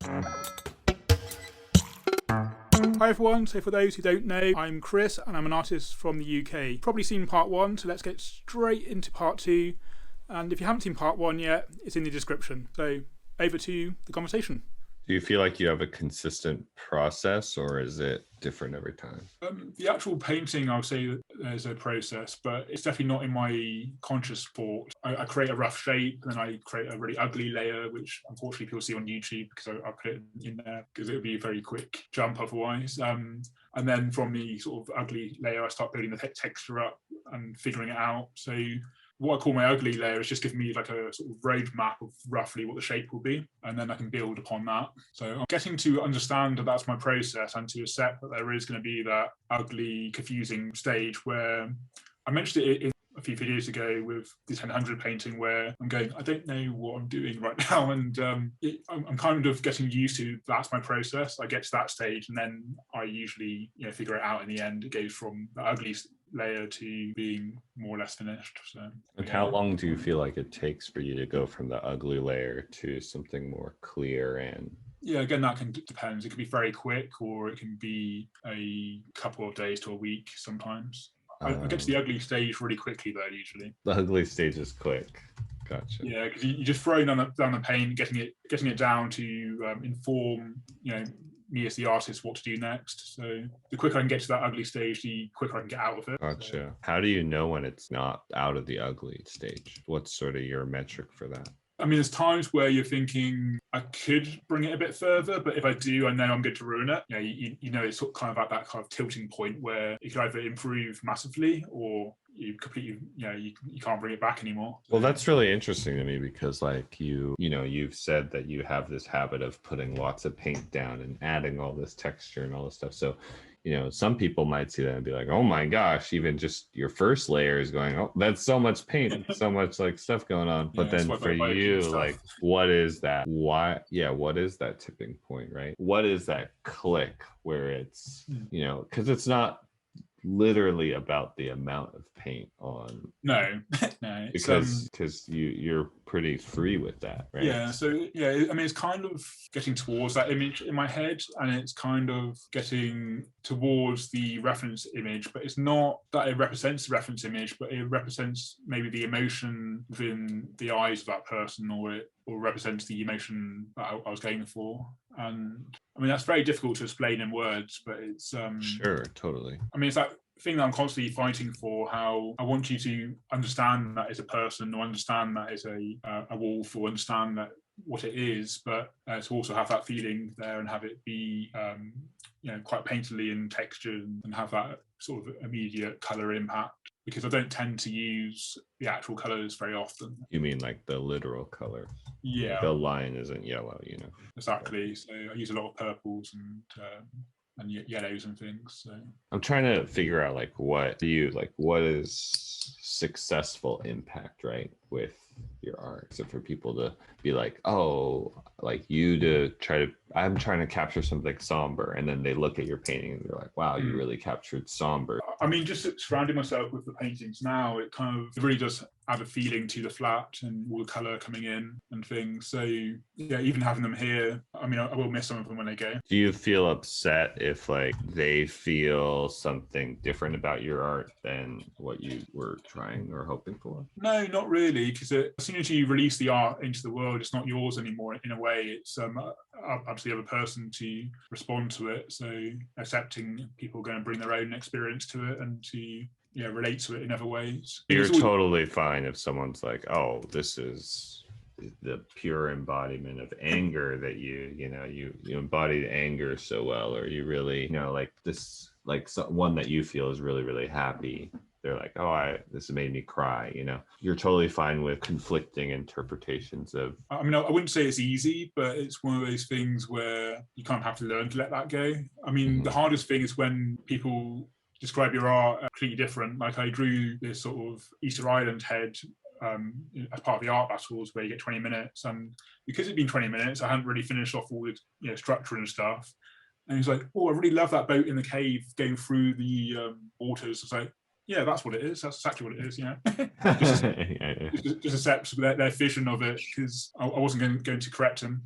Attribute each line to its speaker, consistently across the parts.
Speaker 1: Hi everyone, so for those who don't know, I'm Chris and I'm an artist from the UK. Probably seen part 1, so let's get straight into part 2. And if you haven't seen part 1 yet, it's in the description. So over to the conversation.
Speaker 2: Do you feel like you have a consistent process, or is it different every time?
Speaker 1: The actual painting, I'll say that there's a process, but it's definitely not in my conscious thought. I create a rough shape, and then I create a really ugly layer, which unfortunately people see on YouTube because I put it in there because it would be a very quick jump otherwise. And then from the sort of ugly layer, I start building the texture up and figuring it out. So what I call my ugly layer is just giving me like a sort of roadmap of roughly what the shape will be, and then I can build upon that. So I'm getting to understand that that's my process and to accept that there is going to be that ugly, confusing stage where I mentioned it in a few videos ago with the 1000 painting where I'm going, I don't know what I'm doing right now. And I'm kind of getting used to that's my process. I get to that stage and then I usually figure it out in the end. It goes from the ugly layer to being more or less finished. So,
Speaker 2: and how long do you feel like it takes for you to go from the ugly layer to something more clear? And
Speaker 1: yeah, again, that can depend. It can be very quick or it can be a couple of days to a week sometimes. I get to the ugly stage really quickly though, usually.
Speaker 2: The ugly stage is quick. Gotcha.
Speaker 1: Yeah, because you just throw down the paint, getting it down to inform me as the artist what to do next. So the quicker I can get to that ugly stage, the quicker I can get out of it.
Speaker 2: Gotcha.
Speaker 1: So.
Speaker 2: How do you know when it's not out of the ugly stage? What's sort of your metric for that?
Speaker 1: I mean, there's times where you're thinking I could bring it a bit further, but if I do, I know I'm going to ruin it. It's sort of kind of at that kind of tilting point where it could either improve massively or you completely, you can't bring it back anymore.
Speaker 2: Well, that's really interesting to me because like you've said that you have this habit of putting lots of paint down and adding all this texture and all this stuff. So some people might see that and be like, oh my gosh, even just your first layer is going, oh, that's so much paint, so much like stuff going on. But then for you, like, what is that? What is that tipping point, right? What is that click where it's, because it's not literally about the amount of paint on because you're pretty free with that, right?
Speaker 1: I mean it's kind of getting towards that image in my head and it's kind of getting towards the reference image, but it's not that it represents the reference image, but it represents maybe the emotion within the eyes of that person, or it represents the emotion that I was going for. And I mean that's very difficult to explain in words, but it's
Speaker 2: sure, totally.
Speaker 1: I mean it's that thing that I'm constantly fighting for, how I want you to understand that as a person, or understand that as a wolf, or understand that what it is, but to also have that feeling there and have it be quite painterly and textured and have that sort of immediate colour impact, because I don't tend to use the actual colours very often.
Speaker 2: You mean like the literal colour?
Speaker 1: Yeah.
Speaker 2: The line isn't yellow,
Speaker 1: Exactly. So I use a lot of purples and yellows and things. So
Speaker 2: I'm trying to figure out what is successful impact, right, with your art. So for people to be like, oh, like I'm trying to capture something somber, and then they look at your painting and they're like, wow, you really captured somber.
Speaker 1: I mean, just surrounding myself with the paintings now, it really does add a feeling to the flat and all the colour coming in and things. So yeah, even having them here, I mean, I will miss some of them when they go.
Speaker 2: Do you feel upset if they feel something different about your art than what you were trying or hoping for?
Speaker 1: No, not really, because as soon as you release the art into the world, it's not yours anymore. In a way, it's up to the other person to respond to it. So accepting people are going to bring their own experience to it and to relate to it in other ways.
Speaker 2: You're totally fine if someone's like, oh, this is the pure embodiment of anger that you embody anger so well, or you really one that you feel is really, really happy. They're like, oh, this made me cry. You're totally fine with conflicting interpretations of. I mean, I wouldn't say it's easy, but it's one of those things where you kind of have to learn to let that go. I mean, the hardest thing is when people describe your art completely different. Like I drew this sort of Easter Island head as part of the art battles where you get 20 minutes, and because it'd been 20 minutes, I hadn't really finished off all the structure and stuff. And he's like, oh, I really love that boat in the cave going through the waters. It's like,
Speaker 1: yeah, that's what it is. That's exactly what it is. Just,
Speaker 2: Yeah.
Speaker 1: just accept their vision of it, because I wasn't going to correct them.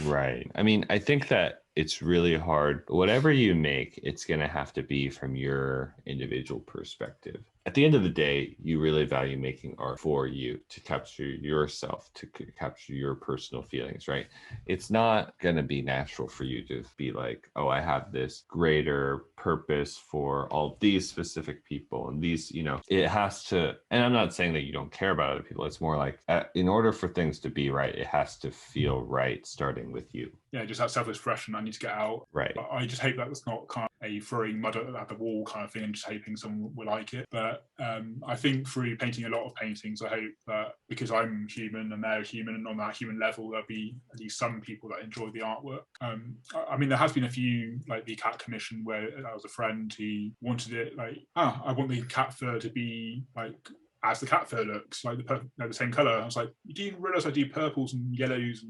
Speaker 2: Right. I mean, I think that it's really hard. Whatever you make, it's going to have to be from your individual perspective. At the end of the day, you really value making art for you, to capture yourself, to capture your personal feelings, right? It's not going to be natural for you to be like, oh, I have this greater purpose for all these specific people and these, it has to, and I'm not saying that you don't care about other people. It's more like, in order for things to be right, it has to feel right, starting with you.
Speaker 1: Yeah, just that self-expression I need to get out.
Speaker 2: Right.
Speaker 1: I just hope that it's not kind of a throwing mud at the wall kind of thing and just hoping someone will like it. But I think through painting a lot of paintings, I hope that because I'm human and they're human, and on that human level, there'll be at least some people that enjoy the artwork. I mean, there has been a few, like the cat commission, where I was a friend who wanted it like, I want the cat fur to be like as the cat fur looks, like the same color. I was like, do you realize I do purples and yellows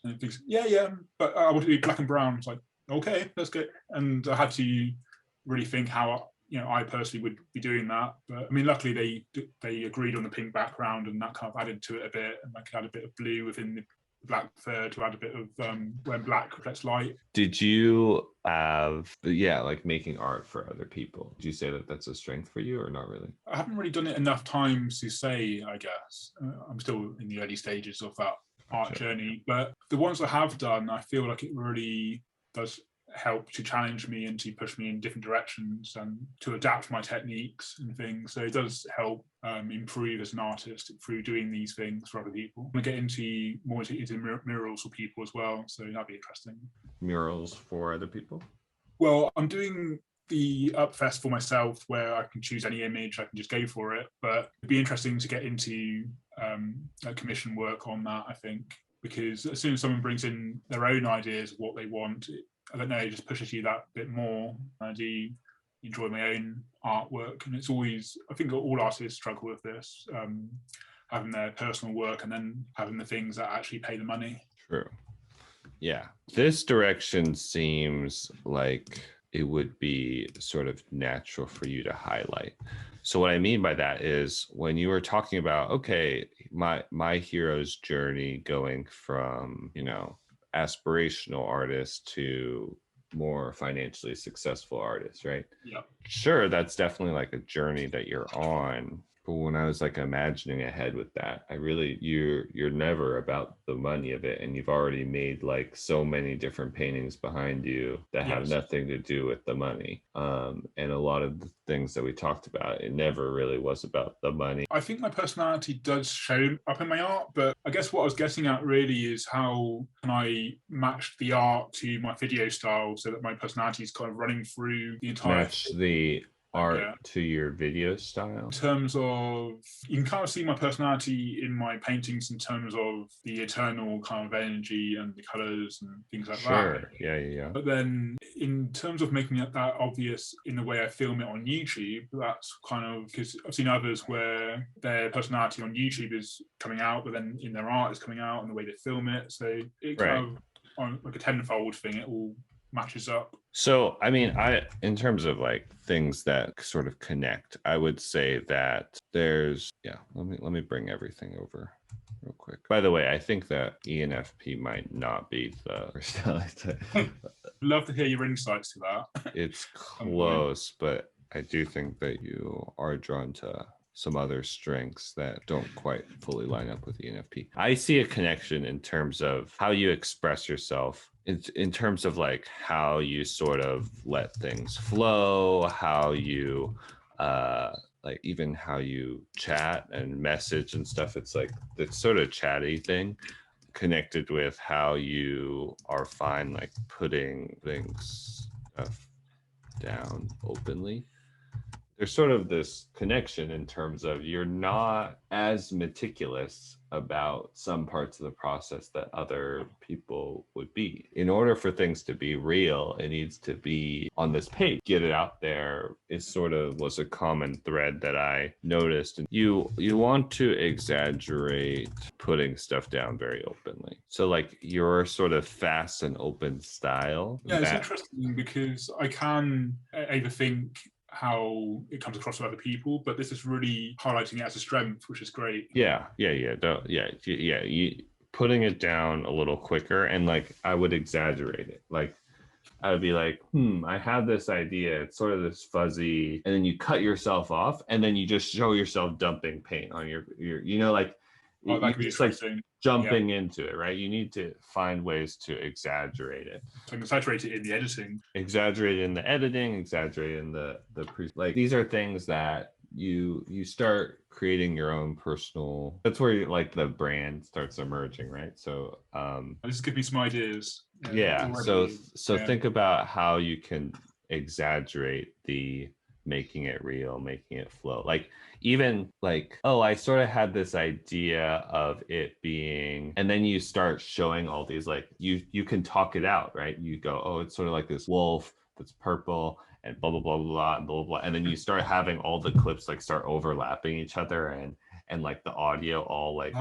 Speaker 1: and things? Yeah, but I want it to be black and brown. It's like, okay, that's good. And I had to really think how I personally would be doing that. But I mean, luckily they agreed on the pink background, and that kind of added to it a bit, and I could add a bit of blue within the black fur to add a bit of when black reflects light.
Speaker 2: Did you have, like making art for other people? Did you say that that's a strength for you, or not really?
Speaker 1: I haven't really done it enough times to say, I guess. I'm still in the early stages of that art journey, but the ones I have done, I feel like it really does help to challenge me and to push me in different directions and to adapt my techniques and things. So it does help improve as an artist through doing these things for other people. I'm going to get more into murals for people as well, so that'd be interesting.
Speaker 2: Murals for other people?
Speaker 1: Well, I'm doing the Upfest for myself, where I can choose any image, I can just go for it. But it'd be interesting to get into commission work on that, I think, because as soon as someone brings in their own ideas of what they want, I don't know, it just pushes you that bit more. I do enjoy my own artwork, and it's always, I think all artists struggle with this, having their personal work and then having the things that actually pay the money.
Speaker 2: True. Yeah. This direction seems like it would be sort of natural for you to highlight. So what I mean by that is, when you were talking about, okay, my hero's journey going from, aspirational artist to more financially successful artist, right?
Speaker 1: Yeah.
Speaker 2: Sure, that's definitely like a journey that you're on. But when I was like imagining ahead with that, you're never about the money of it, and you've already made like so many different paintings behind you that have nothing to do with the money. And a lot of the things that we talked about, it never really was about the money.
Speaker 1: I think my personality does show up in my art, but I guess what I was getting at really is how can I match the art to my video style so that my personality is kind of running through the entire
Speaker 2: match the art to your video style.
Speaker 1: In terms of, you can kind of see my personality in my paintings in terms of the eternal kind of energy and the colors and things like that.
Speaker 2: Sure. Yeah.
Speaker 1: But then in terms of making it that obvious in the way I film it on YouTube, that's kind of, because I've seen others where their personality on YouTube is coming out, but then in their art is coming out and the way they film it. So it kind of, on like a tenfold thing, it all matches up.
Speaker 2: So, I mean, in terms of like things that sort of connect, I would say that there's, let me bring everything over real quick. By the way, I think that ENFP might not be the personality.
Speaker 1: Love to hear your insights to that.
Speaker 2: It's close, but I do think that you are drawn to some other strengths that don't quite fully line up with ENFP. I see a connection in terms of how you express yourself, in terms of like how you sort of let things flow, how you like even how you chat and message and stuff. It's like this sort of chatty thing connected with how you are fine like putting things down openly. There's sort of this connection in terms of you're not as meticulous about some parts of the process that other people would be. In order for things to be real, it needs to be on this page. Get it out there is sort of was a common thread that I noticed. And you want to exaggerate putting stuff down very openly. So like your sort of fast and open style.
Speaker 1: Yeah, it's interesting because I can either think how it comes across to other people, but this is really highlighting it as a strength, which is great.
Speaker 2: You putting it down a little quicker, and like I would exaggerate it. Like I would be like, I have this idea. It's sort of this fuzzy, and then you cut yourself off, and then you just show yourself dumping paint on your like
Speaker 1: Oh, that
Speaker 2: you
Speaker 1: could be
Speaker 2: just like
Speaker 1: interesting.
Speaker 2: jumping into it, right? You need to find ways to exaggerate it.
Speaker 1: So exaggerate it in the editing.
Speaker 2: Exaggerate in the editing, exaggerate in the like these are things that you start creating your own personal, that's where like the brand starts emerging, right? So
Speaker 1: This is giving me some ideas.
Speaker 2: So think about how you can exaggerate the making it real, making it flow. Like even like, oh, I sort of had this idea of it being, and then you start showing all these, like you can talk it out, right? You go, oh, it's sort of like this wolf that's purple and blah blah blah blah and blah blah blah, and then you start having all the clips like start overlapping each other, and like the audio all like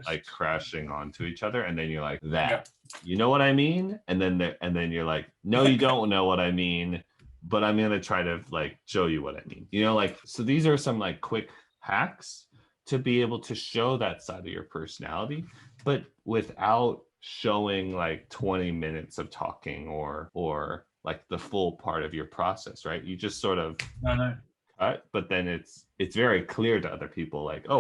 Speaker 2: like crashing onto each other, and then you're like that. You know what I mean? And then you're like, no, you don't know what I mean, but I'm gonna try to like show you what I mean. Like, so these are some like quick hacks to be able to show that side of your personality, but without showing like 20 minutes of talking or like the full part of your process, right? You just sort of cut, but then it's very clear to other people, like, oh,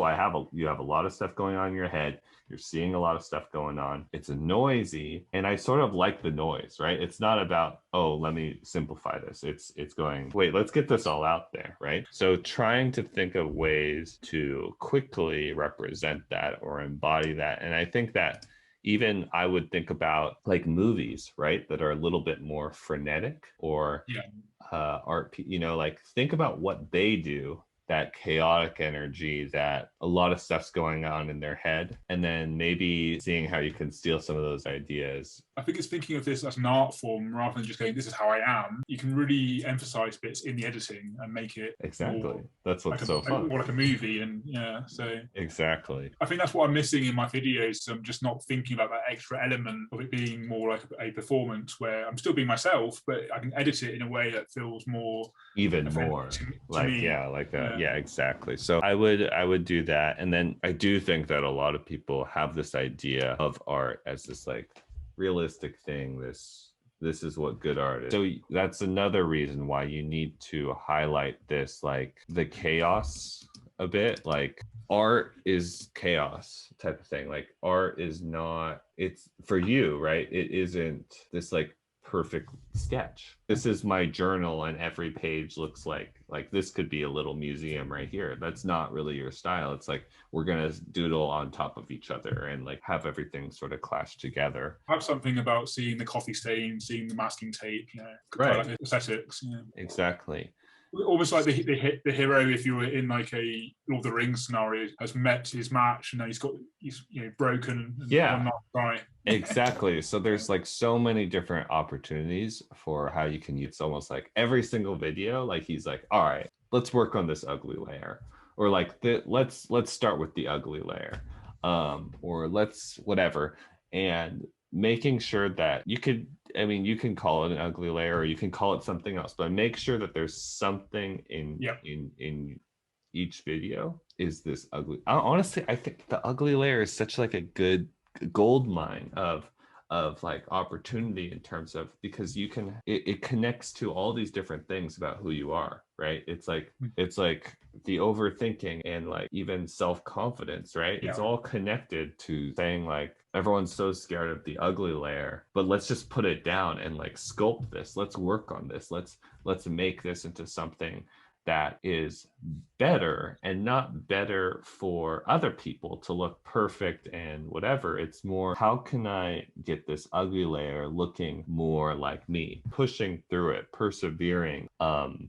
Speaker 2: you have a lot of stuff going on in your head. You're seeing a lot of stuff going on. It's noisy, and I sort of like the noise, right? It's not about, oh, let me simplify this. It's going, wait, let's get this all out there, right? So trying to think of ways to quickly represent that or embody that. And I think that even I would think about like movies, right, that are a little bit more frenetic or art, like think about what they do, that chaotic energy, that a lot of stuff's going on in their head, and then maybe seeing how you can steal some of those ideas.
Speaker 1: I think it's thinking of this as an art form rather than just going, this is how I am. You can really emphasize bits in the editing and make it
Speaker 2: exactly. That's what's
Speaker 1: like
Speaker 2: so fun.
Speaker 1: More like a movie, and so
Speaker 2: exactly.
Speaker 1: I think that's what I'm missing in my videos. I'm just not thinking about that extra element of it being more like a performance where I'm still being myself, but I can edit it in a way that feels more
Speaker 2: even more
Speaker 1: to
Speaker 2: like
Speaker 1: me.
Speaker 2: like that. Yeah, exactly. So I would do that. And then I do think that a lot of people have this idea of art as this like realistic thing, this is what good art is. So that's another reason why you need to highlight this, like the chaos a bit. Like art is chaos type of thing. Like art is not, it's for you, right? It isn't this like perfect sketch. This is my journal, and every page looks like this could be a little museum right here. That's not really your style. It's like we're gonna doodle on top of each other and like have everything sort of clash together.
Speaker 1: I have something about seeing the coffee stain, seeing the masking tape,
Speaker 2: right?
Speaker 1: Like aesthetics.
Speaker 2: Exactly.
Speaker 1: Almost like the hero, if you were in like a Lord of the Rings scenario, has met his match and now he's broken and not right.
Speaker 2: Exactly. So there's like so many different opportunities for how you can use. It's almost like every single video, like he's like, all right, let's work on this ugly layer, or like let's start with the ugly layer, or let's whatever, and making sure that you can call it an ugly layer or you can call it something else, but make sure that there's something in each video is this ugly. Honestly, I think the ugly layer is such like a good gold mine of like opportunity in terms of, because you can, it connects to all these different things about who you are, right? It's like the overthinking and like even self-confidence, right? It's all connected to saying like, everyone's so scared of the ugly layer, but let's just put it down and like sculpt this. Let's work on this. Let's make this into something that is better, and not better for other people to look perfect and whatever. It's more, how can I get this ugly layer looking more like me, pushing through it, persevering,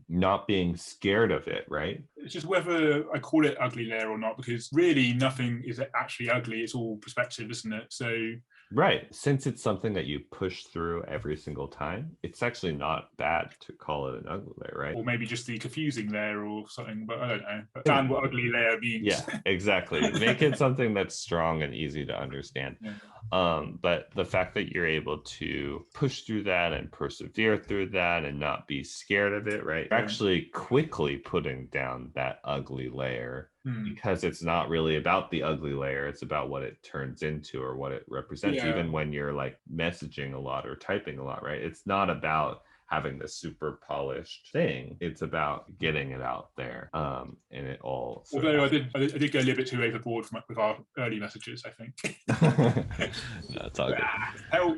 Speaker 2: not being scared of it, right?
Speaker 1: It's just whether I call it ugly layer or not, because really nothing is actually ugly. It's all perspective, isn't it? So
Speaker 2: Right. Since it's something that you push through every single time, it's actually not bad to call it an ugly layer, right?
Speaker 1: Or maybe just the confusing layer or something, but I don't know. But understand what ugly layer means.
Speaker 2: Yeah, exactly. Make it something that's strong and easy to understand.
Speaker 1: Yeah.
Speaker 2: But the fact that you're able to push through that and persevere through that and not be scared of it, right? You're actually quickly putting down that ugly layer because it's not really about the ugly layer. It's about what it turns into or what it represents, even when you're like messaging a lot or typing a lot, right? It's not about having this super polished thing. It's about getting it out there, and it all.
Speaker 1: Although I did go a little bit too overboard with our early messages, I think.
Speaker 2: That's all good.
Speaker 1: Help.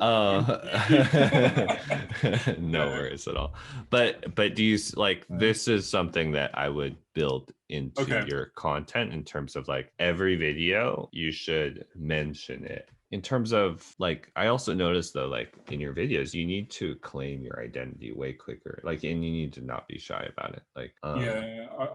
Speaker 2: No worries at all. But do you like this is something that I would build into your content in terms of like every video you should mention it. In terms of like, I also noticed though, like in your videos, you need to claim your identity way quicker. Like, and you need to not be shy about it. Like,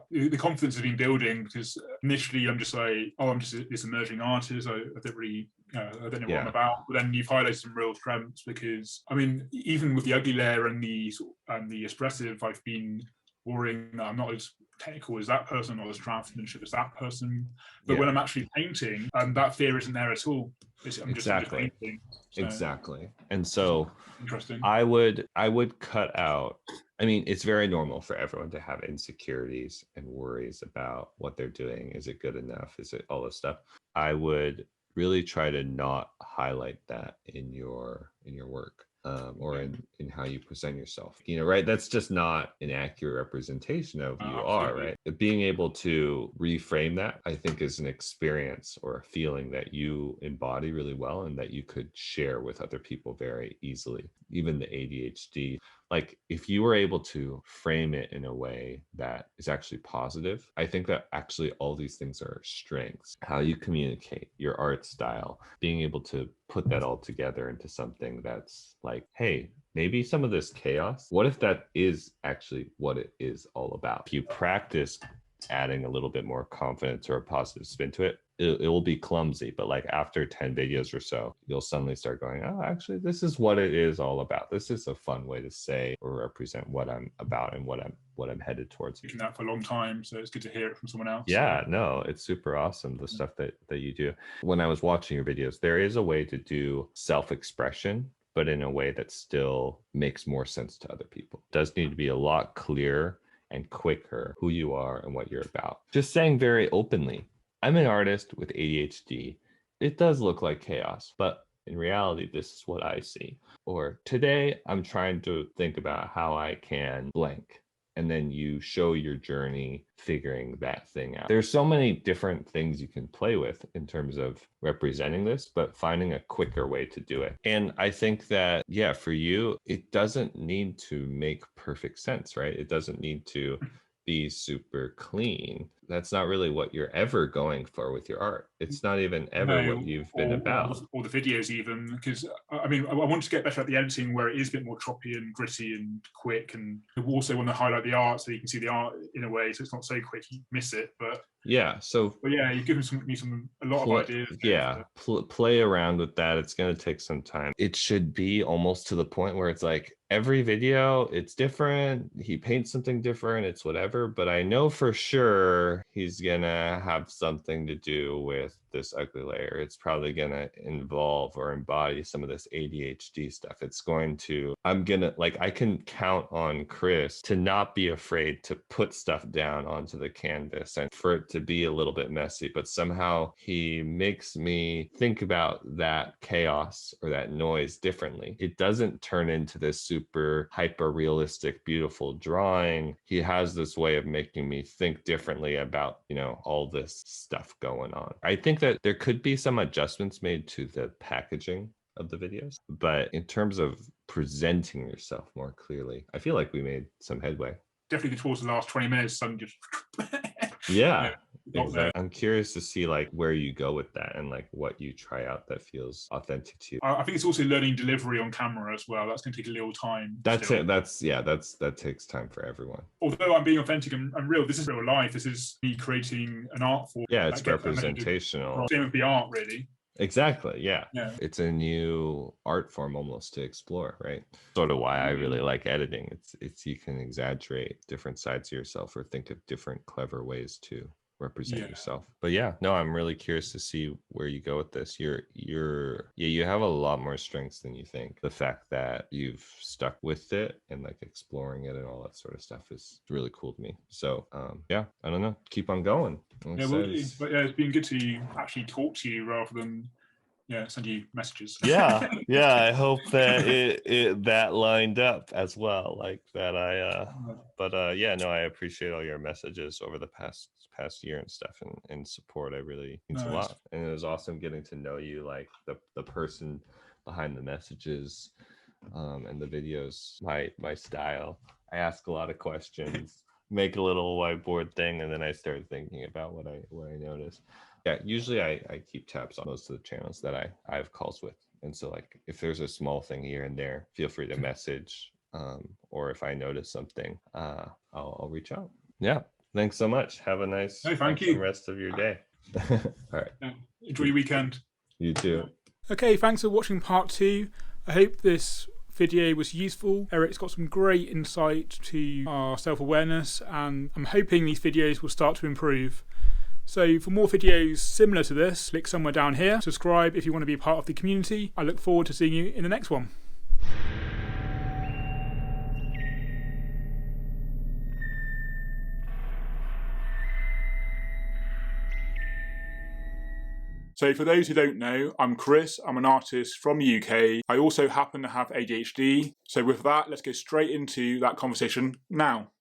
Speaker 1: the confidence has been building because initially I'm just like, oh, I'm just this emerging artist. I don't really, I don't know what I'm about. But then you've highlighted some real strengths because I mean, even with the ugly layer and the expressive, I've been worrying that I'm not as technical as that person or as craftsmanship as that person. But when I'm actually painting, that fear isn't there at all. I'm just painting. So.
Speaker 2: Exactly. And so
Speaker 1: interesting.
Speaker 2: I would cut out. I mean, it's very normal for everyone to have insecurities and worries about what they're doing. Is it good enough? Is it all this stuff? I would really try to not highlight that in your work. Or in how you present yourself, right? That's just not an accurate representation of who you are, right? Being able to reframe that, I think, is an experience or a feeling that you embody really well and that you could share with other people very easily. Even the ADHD, like if you were able to frame it in a way that is actually positive, I think that actually all these things are strengths. How you communicate, your art style, being able to put that all together into something that's like, hey, maybe some of this chaos, what if that is actually what it is all about? If you practice adding a little bit more confidence or a positive spin to it, it will be clumsy, but like after 10 videos or so, you'll suddenly start going, oh, actually, this is what it is all about. This is a fun way to say or represent what I'm about and what I'm headed towards.
Speaker 1: Doing that for a long time, so it's good to hear it from someone else.
Speaker 2: Yeah, no, it's super awesome, the stuff that you do. When I was watching your videos, there is a way to do self-expression, but in a way that still makes more sense to other people. It does need to be a lot clearer and quicker who you are and what you're about. Just saying very openly, I'm an artist with ADHD. It does look like chaos, but in reality, this is what I see. Or today, I'm trying to think about how I can blank. And then you show your journey figuring that thing out. There's so many different things you can play with in terms of representing this, but finding a quicker way to do it. And I think that, yeah, for you, it doesn't need to make perfect sense, right? It doesn't need to be super clean. That's not really what you're ever going for with your art. It's not even ever what you've been about.
Speaker 1: Or the videos even, because I mean, I want to get better at the editing where it is a bit more choppy and gritty and quick. And I also want to highlight the art so you can see the art in a way, so it's not so quick you miss it. But
Speaker 2: yeah,
Speaker 1: you've given me a lot of ideas.
Speaker 2: Yeah, play around with that. It's going to take some time. It should be almost to the point where it's like every video, it's different. He paints something different. It's whatever. But I know for sure he's going to have something to do with this ugly layer. It's probably going to involve or embody some of this ADHD stuff. It's going to, I can count on Chris to not be afraid to put stuff down onto the canvas and for it to be a little bit messy, but somehow he makes me think about that chaos or that noise differently. It doesn't turn into this super hyper realistic, beautiful drawing. He has this way of making me think differently about, all this stuff going on. I think that there could be some adjustments made to the packaging of the videos, but in terms of presenting yourself more clearly, I feel like we made some headway.
Speaker 1: Definitely towards the last 20 minutes, I'm just
Speaker 2: yeah. Exactly. I'm curious to see like where you go with that and like what you try out that feels authentic to you.
Speaker 1: I think it's also learning delivery on camera as well. That's going to take a little time.
Speaker 2: That's it. That takes time for everyone.
Speaker 1: Although I'm being authentic and real, this is real life. This is me creating an art form.
Speaker 2: Yeah, it's representational.
Speaker 1: Same with the art, really.
Speaker 2: Exactly. Yeah.
Speaker 1: Yeah.
Speaker 2: It's a new art form almost to explore, right? Sort of why I really like editing. It's you can exaggerate different sides of yourself or think of different clever ways to represent yourself. But yeah, no, I'm really curious to see where you go with this. You have a lot more strengths than you think. The fact that you've stuck with it and like exploring it and all that sort of stuff is really cool to me. So yeah, I don't know. Keep on going.
Speaker 1: Yeah, well, it's been good to actually talk to you rather than send you messages.
Speaker 2: yeah. I hope that it that lined up as well, like that. Yeah, no, I appreciate all your messages over the past year and stuff, and support. I really means a lot, and it was awesome getting to know you, like the person behind the messages, and the videos. My style. I ask a lot of questions, make a little whiteboard thing, and then I start thinking about what I noticed. Yeah, usually I keep tabs on most of the channels that I have calls with. And so like if there's a small thing here and there, feel free to message. Or if I notice something, I'll reach out. Yeah. Thanks so much. Have a nice
Speaker 1: thank you.
Speaker 2: rest of your day. All right.
Speaker 1: Enjoy your weekend.
Speaker 2: You too.
Speaker 1: Okay, thanks for watching part 2. I hope this video was useful. Eric's got some great insight to our self-awareness, and I'm hoping these videos will start to improve. So for more videos similar to this, click somewhere down here. Subscribe if you want to be part of the community. I look forward to seeing you in the next one. So for those who don't know, I'm Chris. I'm an artist from the UK. I also happen to have ADHD. So with that, let's go straight into that conversation now.